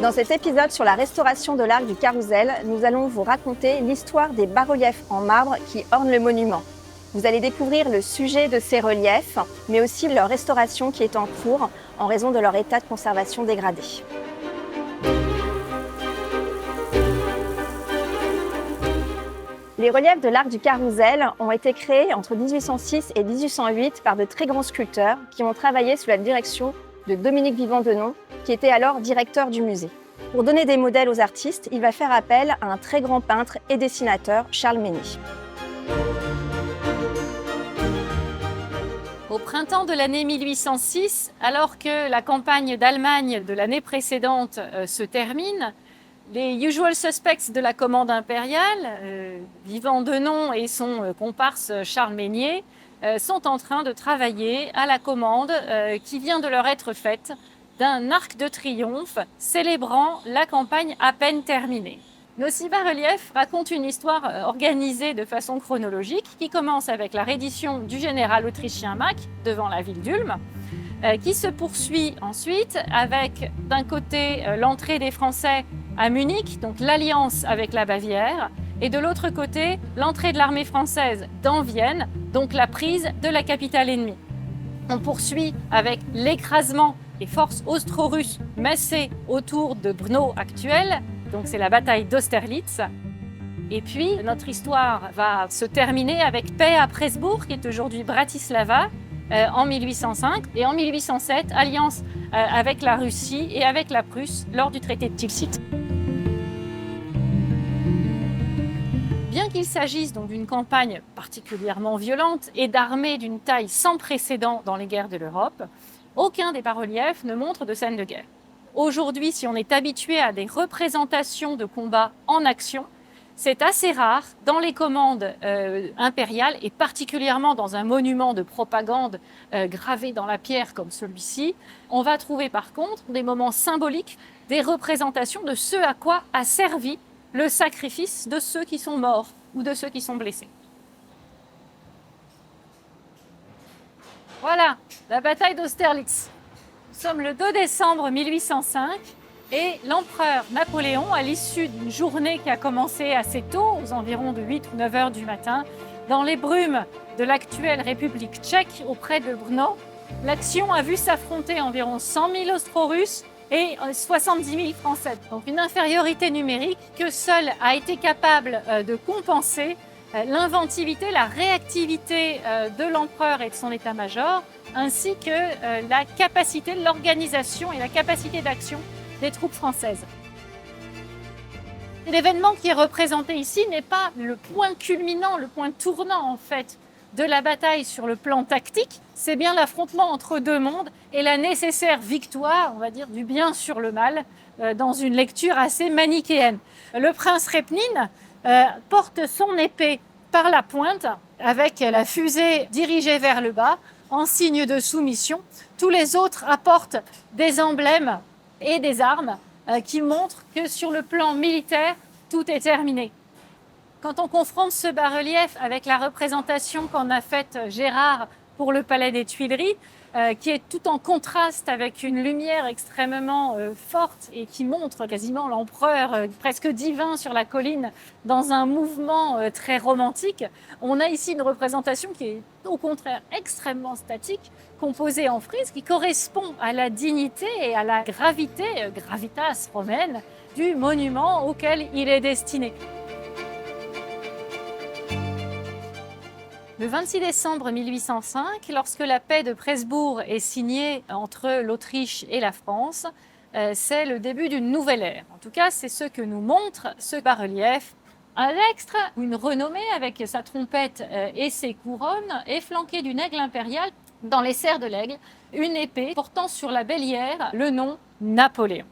Dans cet épisode sur la restauration de l'arc du Carrousel, nous allons vous raconter l'histoire des bas-reliefs en marbre qui ornent le monument. Vous allez découvrir le sujet de ces reliefs, mais aussi leur restauration qui est en cours en raison de leur état de conservation dégradé. Les reliefs de l'arc du Carrousel ont été créés entre 1806 et 1808 par de très grands sculpteurs qui ont travaillé sous la direction de Dominique Vivant-Denon, qui était alors directeur du musée. Pour donner des modèles aux artistes, il va faire appel à un très grand peintre et dessinateur, Charles Mény. Au printemps de l'année 1806, alors que la campagne d'Allemagne de l'année précédente se termine, les usual suspects de la commande impériale, Vivant-Denon et son comparse Charles Ménier, sont en train de travailler à la commande qui vient de leur être faite d'un arc de triomphe célébrant la campagne à peine terminée. Nos 6 bas-reliefs racontent une histoire organisée de façon chronologique qui commence avec la reddition du général autrichien Mack devant la ville d'Ulm, qui se poursuit ensuite avec d'un côté l'entrée des Français à Munich, donc l'alliance avec la Bavière, et de l'autre côté l'entrée de l'armée française dans Vienne, donc la prise de la capitale ennemie. On poursuit avec l'écrasement des forces austro-russes massées autour de Brno actuel, donc c'est la bataille d'Austerlitz. Et puis notre histoire va se terminer avec paix à Pressbourg, qui est aujourd'hui Bratislava, en 1805, et en 1807, alliance avec la Russie et avec la Prusse lors du traité de Tilsit. Bien qu'il s'agisse donc d'une campagne particulièrement violente et d'armées d'une taille sans précédent dans les guerres de l'Europe, aucun des bas-reliefs ne montre de scène de guerre. Aujourd'hui, si on est habitué à des représentations de combats en action, c'est assez rare dans les commandes impériales et particulièrement dans un monument de propagande gravé dans la pierre comme celui-ci. On va trouver par contre des moments symboliques, des représentations de ce à quoi a servi le sacrifice de ceux qui sont morts ou de ceux qui sont blessés. Voilà, la bataille d'Austerlitz. Nous sommes le 2 décembre 1805 et l'empereur Napoléon, à l'issue d'une journée qui a commencé assez tôt, aux environs de 8 ou 9 heures du matin, dans les brumes de l'actuelle République tchèque auprès de Brno, l'action a vu s'affronter environ 100 000 Austro-Russes et 70 000 Français. Donc une infériorité numérique que seule a été capable de compenser l'inventivité, la réactivité de l'empereur et de son état-major, ainsi que la capacité de l'organisation et la capacité d'action des troupes françaises. L'événement qui est représenté ici n'est pas le point culminant, le point tournant en fait de la bataille sur le plan tactique, c'est bien l'affrontement entre deux mondes et la nécessaire victoire, on va dire, du bien sur le mal, dans une lecture assez manichéenne. Le prince Repnine porte son épée par la pointe, avec la fusée dirigée vers le bas, en signe de soumission. Tous les autres apportent des emblèmes et des armes qui montrent que sur le plan militaire, tout est terminé. Quand on confronte ce bas-relief avec la représentation qu'en a faite Gérard pour le Palais des Tuileries, qui est tout en contraste avec une lumière extrêmement forte et qui montre quasiment l'empereur presque divin sur la colline dans un mouvement très romantique, on a ici une représentation qui est au contraire extrêmement statique, composée en frise, qui correspond à la dignité et à la gravité, gravitas romaine, du monument auquel il est destiné. Le 26 décembre 1805, lorsque la paix de Pressbourg est signée entre l'Autriche et la France, c'est le début d'une nouvelle ère. En tout cas, c'est ce que nous montre ce bas-relief. Un extre, une renommée avec sa trompette et ses couronnes, est flanqué d'une aigle impériale dans les serres de l'aigle, une épée portant sur la bélière le nom Napoléon.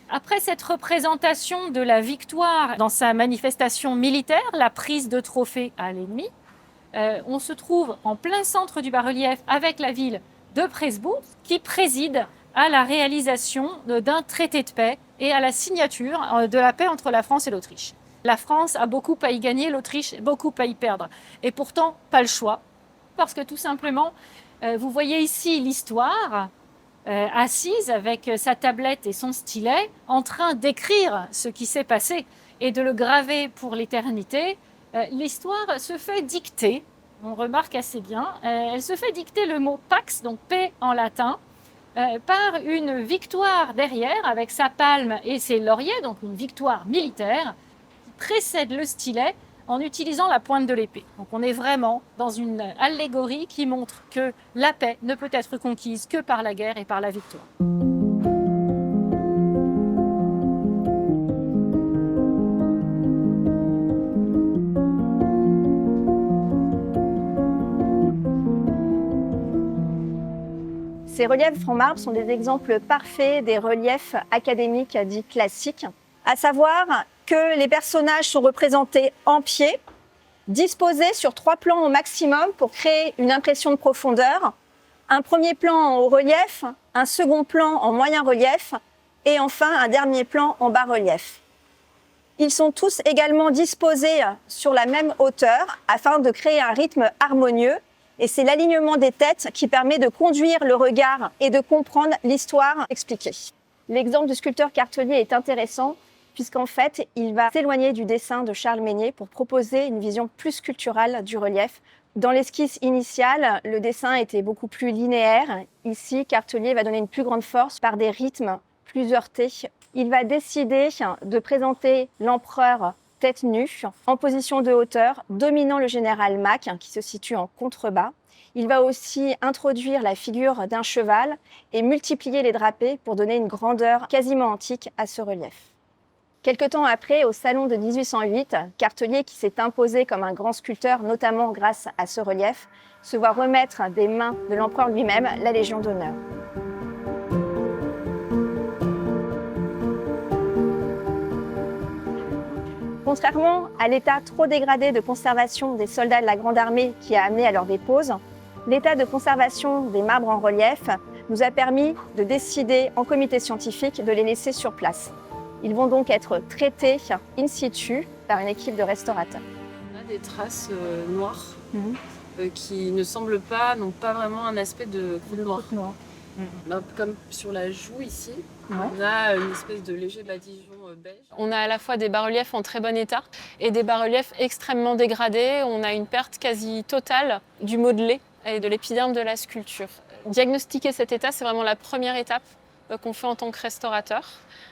Après cette représentation de la victoire dans sa manifestation militaire, la prise de trophée à l'ennemi, on se trouve en plein centre du bas-relief avec la ville de Pressbourg qui préside à la réalisation d'un traité de paix et à la signature de la paix entre la France et l'Autriche. La France a beaucoup à y gagner, l'Autriche beaucoup à y perdre. Et pourtant, pas le choix, parce que tout simplement, vous voyez ici l'histoire assise avec sa tablette et son stylet, en train d'écrire ce qui s'est passé et de le graver pour l'éternité. L'histoire se fait dicter, on remarque assez bien, elle se fait dicter le mot pax, donc paix en latin, par une victoire derrière avec sa palme et ses lauriers, donc une victoire militaire qui précède le stylet en utilisant la pointe de l'épée. Donc on est vraiment dans une allégorie qui montre que la paix ne peut être conquise que par la guerre et par la victoire. Ces reliefs en marbre sont des exemples parfaits des reliefs académiques dits classiques, à savoir que les personnages sont représentés en pied, disposés sur 3 plans au maximum pour créer une impression de profondeur, un premier plan en haut relief, un second plan en moyen relief et enfin un dernier plan en bas relief. Ils sont tous également disposés sur la même hauteur afin de créer un rythme harmonieux. Et c'est l'alignement des têtes qui permet de conduire le regard et de comprendre l'histoire expliquée. L'exemple du sculpteur Cartellier est intéressant puisqu'en fait, il va s'éloigner du dessin de Charles Meignet pour proposer une vision plus sculpturale du relief. Dans l'esquisse initiale, le dessin était beaucoup plus linéaire. Ici, Cartellier va donner une plus grande force par des rythmes plus heurtés. Il va décider de présenter l'empereur tête nue, en position de hauteur, dominant le général Mack, qui se situe en contrebas. Il va aussi introduire la figure d'un cheval et multiplier les drapés pour donner une grandeur quasiment antique à ce relief. Quelque temps après, au salon de 1808, Cartellier, qui s'est imposé comme un grand sculpteur, notamment grâce à ce relief, se voit remettre des mains de l'empereur lui-même la Légion d'honneur. Contrairement à l'état trop dégradé de conservation des soldats de la Grande Armée qui a amené à leur dépose, l'état de conservation des marbres en relief nous a permis de décider en comité scientifique de les laisser sur place. Ils vont donc être traités in situ par une équipe de restaurateurs. On a des traces noires qui ne semblent pas, n'ont pas vraiment un aspect de croûte noire. Comme sur la joue ici, on a une espèce de léger badigeon beige. On a à la fois des bas-reliefs en très bon état et des bas-reliefs extrêmement dégradés. On a une perte quasi totale du modelé et de l'épiderme de la sculpture. Diagnostiquer cet état, c'est vraiment la première étape qu'on fait en tant que restaurateur.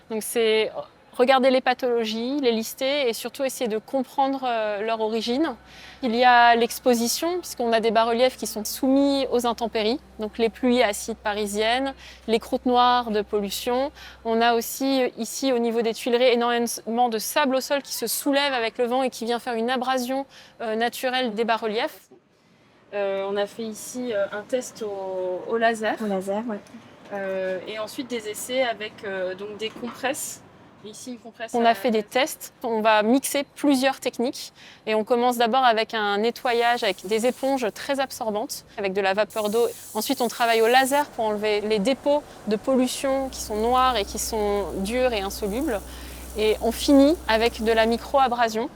Donc c'est regarder les pathologies, les lister et surtout essayer de comprendre leur origine. Il y a l'exposition, puisqu'on a des bas-reliefs qui sont soumis aux intempéries, donc les pluies acides parisiennes, les croûtes noires de pollution. On a aussi ici au niveau des Tuileries énormément de sable au sol qui se soulève avec le vent et qui vient faire une abrasion naturelle des bas-reliefs. On a fait ici un test au laser. Au laser, oui. Et ensuite des essais avec donc des compresses. Ici, une compresse. On a fait des tests, on va mixer plusieurs techniques et on commence d'abord avec un nettoyage avec des éponges très absorbantes, avec de la vapeur d'eau. Ensuite, on travaille au laser pour enlever les dépôts de pollution qui sont noirs et qui sont durs et insolubles. Et on finit avec de la micro-abrasion.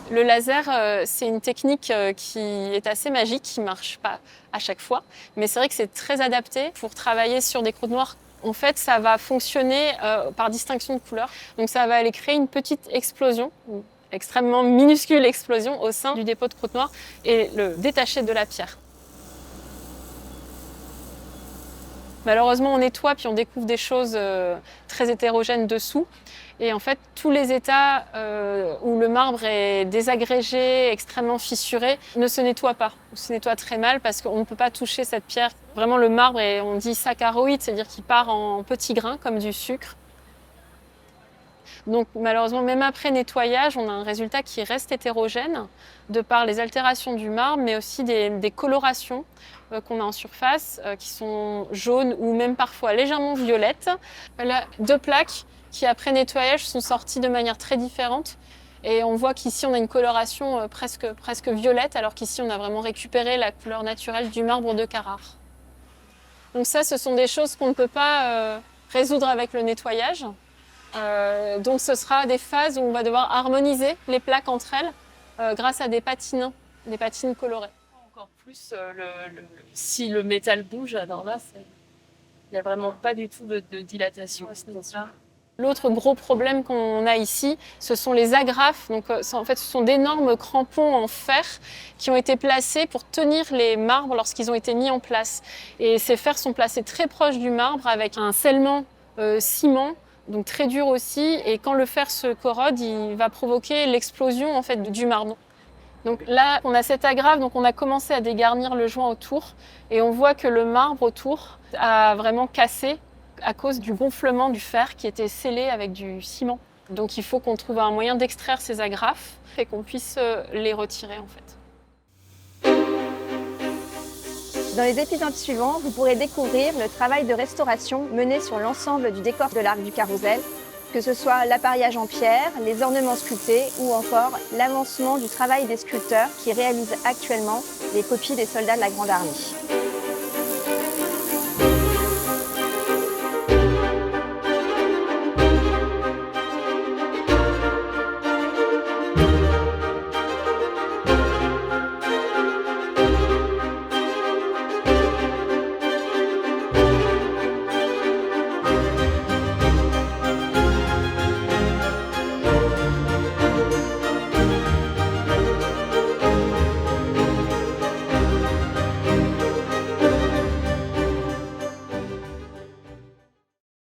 Le laser, c'est une technique qui est assez magique, qui ne marche pas à chaque fois. Mais c'est vrai que c'est très adapté pour travailler sur des croûtes noires. En fait, ça va fonctionner par distinction de couleurs. Donc ça va aller créer une petite explosion, une extrêmement minuscule explosion au sein du dépôt de croûte noire et le détacher de la pierre. Malheureusement, on nettoie puis on découvre des choses très hétérogènes dessous. Et en fait, tous les états où le marbre est désagrégé, extrêmement fissuré, ne se nettoient pas. On se nettoie très mal parce qu'on ne peut pas toucher cette pierre. Vraiment, le marbre est, on dit saccharoïde, c'est-à-dire qu'il part en petits grains comme du sucre. Donc malheureusement, même après nettoyage, on a un résultat qui reste hétérogène de par les altérations du marbre, mais aussi des colorations qu'on a en surface qui sont jaunes ou même parfois légèrement violettes. Là, 2 plaques qui après nettoyage sont sorties de manière très différente. Et on voit qu'ici on a une coloration presque violette, alors qu'ici on a vraiment récupéré la couleur naturelle du marbre de Carrare. Donc ça, ce sont des choses qu'on ne peut pas résoudre avec le nettoyage. Donc ce sera des phases où on va devoir harmoniser les plaques entre elles grâce à des patines colorées. Encore plus, si le métal bouge, alors là, Il n'y a vraiment pas du tout de dilatation à ce niveau-là. L'autre gros problème qu'on a ici, ce sont les agrafes. Donc, en fait, ce sont d'énormes crampons en fer qui ont été placés pour tenir les marbres lorsqu'ils ont été mis en place. Et ces fers sont placés très proches du marbre avec un scellement ciment, donc très dur aussi. Et quand le fer se corrode, il va provoquer l'explosion en fait du marbre. Donc là, on a cette agrafe, donc on a commencé à dégarnir le joint autour et on voit que le marbre autour a vraiment cassé à cause du gonflement du fer qui était scellé avec du ciment. Donc il faut qu'on trouve un moyen d'extraire ces agrafes et qu'on puisse les retirer en fait. Dans les épisodes suivants, vous pourrez découvrir le travail de restauration mené sur l'ensemble du décor de l'Arc du Carrousel, que ce soit l'appareillage en pierre, les ornements sculptés ou encore l'avancement du travail des sculpteurs qui réalisent actuellement les copies des soldats de la Grande Armée.